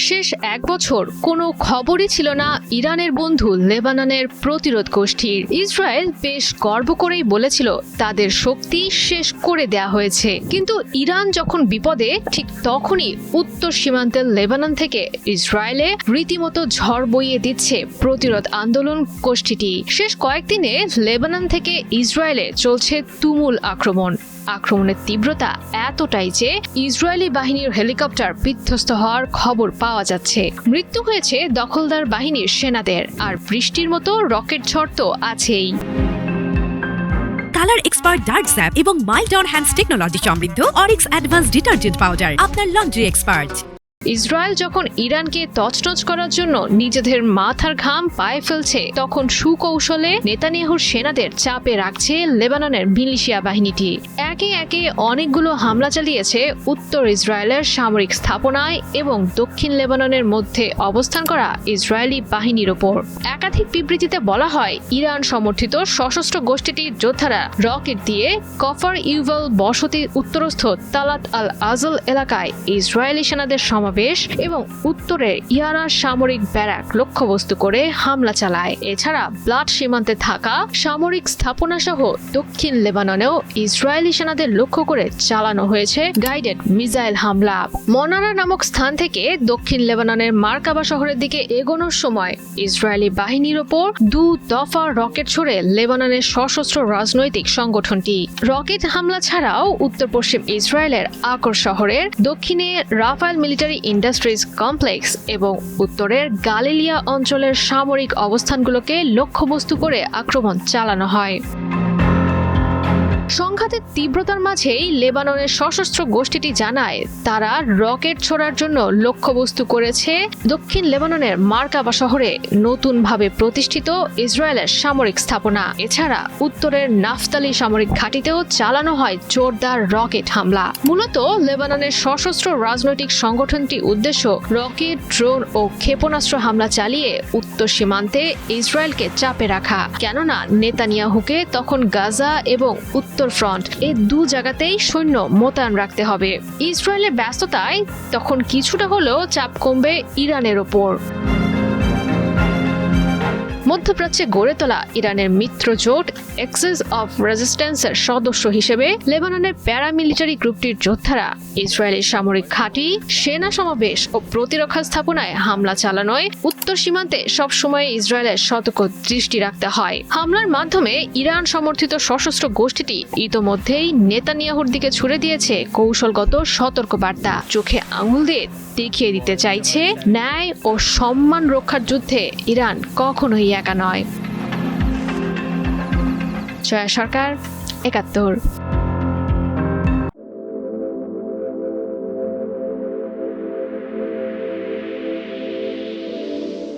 শেষ এক বছর কোনো খবরই ছিল না ইরানের বন্ধু লেবাননের প্রতিরোধ গোষ্ঠীর। ইসরায়েল বেশ গর্ব করেই বলেছিল তাদের শক্তি শেষ করে দেয়া হয়েছে, কিন্তু ইরান যখন বিপদে ঠিক তখনই উত্তর সীমান্তের লেবানন থেকে ইসরায়েলে রীতিমতো ঝড় বইয়ে দিচ্ছে প্রতিরোধ আন্দোলন গোষ্ঠীটি। শেষ কয়েকদিনে লেবানন থেকে ইসরায়েলে চলছে তুমুল আক্রমণের তীব্রতা এতটাই যে ইসরায়েলি বাহিনীর হেলিকপ্টার বিধ্বস্ত হওয়ার খবর পাওয়া যাচ্ছে। মৃত্যু হয়েছে দখলদার বাহিনীর সেনাদের, আর বৃষ্টির মতো রকেট ঝড় তো আছেই। কালার এক্সপার্ট ডার্ক স্যাপ এবং মাইল্ড অন হ্যান্ডস টেকনোলজি সমৃদ্ধ অরিক্স অ্যাডভান্স ডিটারজেন্ট পাউডার আপনার লন্ড্রি এক্সপার্ট। ইসরায়েল যখন ইরানকে তছনছ করার জন্য নিজেদের মাথার ঘাম পায়ে ফেলছে, তখন সুকৌশলে নেতানিয়াহুর সেনাদের চাপে রাখছে লেবাননের মিলিশিয়া বাহিনীটি। একে একে অনেকগুলো হামলা চালিয়েছে উত্তর ইসরায়েলের সামরিক স্থাপনায় এবং দক্ষিণ লেবাননের মধ্যে অবস্থান করা ইসরায়েলি বাহিনীর ওপর। একাধিক বিবৃতিতে বলা হয়, ইরান সমর্থিত সশস্ত্র গোষ্ঠীটির যোদ্ধারা রকেট দিয়ে কফর ইউভাল বসতি উত্তরস্থ তালাত আল আজল এলাকায় ইসরায়েলি সেনাদের সমাবেশ এবং উত্তরের ইয়ারা সামরিক ব্যারাক লক্ষ্যবস্তু করে হামলা চালায়। এছাড়া ব্লাড সীমান্তে থাকা সামরিক স্থাপনা সহ দক্ষিণ লেবাননেও ইসরায়েলি সেনাদের লক্ষ্য করে চালানো হয়েছে গাইডেড মিসাইল হামলা। মনারা নামক স্থান থেকে দক্ষিণ লেবাননের মার্কাবা শহরের দিকে এগোনোর সময় ইসরায়েলি বাহিনীর ওপর 2 দফা রকেট ছড়ে লেবাননের সশস্ত্র রাজনৈতিক সংগঠনটি। রকেট হামলা ছাড়াও উত্তর পশ্চিম ইসরায়েলের আকর শহরের দক্ষিণে রাফায়েল মিলিটারি ইন্ডাস্ট্রিজ কমপ্লেক্স এবং উত্তরের গালিলিয়া অঞ্চলের সামরিক অবস্থানগুলোকে লক্ষ্যবস্তু করে আক্রমণ চালানো হয়। সংঘাতের তীব্রতার মাঝেই লেবাননের সশস্ত্র গোষ্ঠীটি জানায় তারা রকেট ছোড়ার জন্য লক্ষ্যবস্তু করেছে দক্ষিণ লেবাননের মার্কাবা শহরে নতুনভাবে প্রতিষ্ঠিত ইসরায়েলের সামরিক স্থাপনা। এছাড়া উত্তরের নাফতালি সামরিক ঘাঁটিতেও চালানো হয় জোরদার রকেট হামলা। মূলত লেবাননের সশস্ত্র রাজনৈতিক সংগঠনটির উদ্দেশ্য রকেট, ড্রোন ও ক্ষেপণাস্ত্র হামলা চালিয়ে উত্তর সীমান্তে ইসরায়েলকে চাপে রাখা। কেননা নেতানিয়াহুকে তখন গাজা এবং উত্তর ফ্রন্ট এই 2 জায়গাতেই সৈন্য মোতায়েন রাখতে হবে। ইসরায়েলের ব্যস্ততায় তখন কিছুটা হলেও চাপ কমবে ইরানের ওপর। মধ্যপ্রাচ্যে গড়ে তোলা ইরানের মিত্র জোট এক্সিস অফ রেজিস্ট্যান্সের সদস্য হিসেবে লেবাননের প্যারামিলিটারি গ্রুপটির যোদ্ধারা ইসরায়েলি সামরিক ঘাঁটি, সেনা সমাবেশ ও প্রতিরক্ষা স্থাপনায় হামলা চালানোয় উত্তর সীমান্তে সবসময় ইসরায়েলের সতর্ক দৃষ্টি রাখতে হয়। হামলার মাধ্যমে ইরান সমর্থিত সশস্ত্র গোষ্ঠীটি ইতোমধ্যেই নেতানিয়াহুর দিকে ছুড়ে দিয়েছে কৌশলগত সতর্কবার্তা। চোখে আঙুল দিয়ে দেখিয়ে দিতে চাইছে ন্যায় ও সম্মান রক্ষার যুদ্ধে ইরান কখনোই একা নয়। জয়া সরকার, ৭১।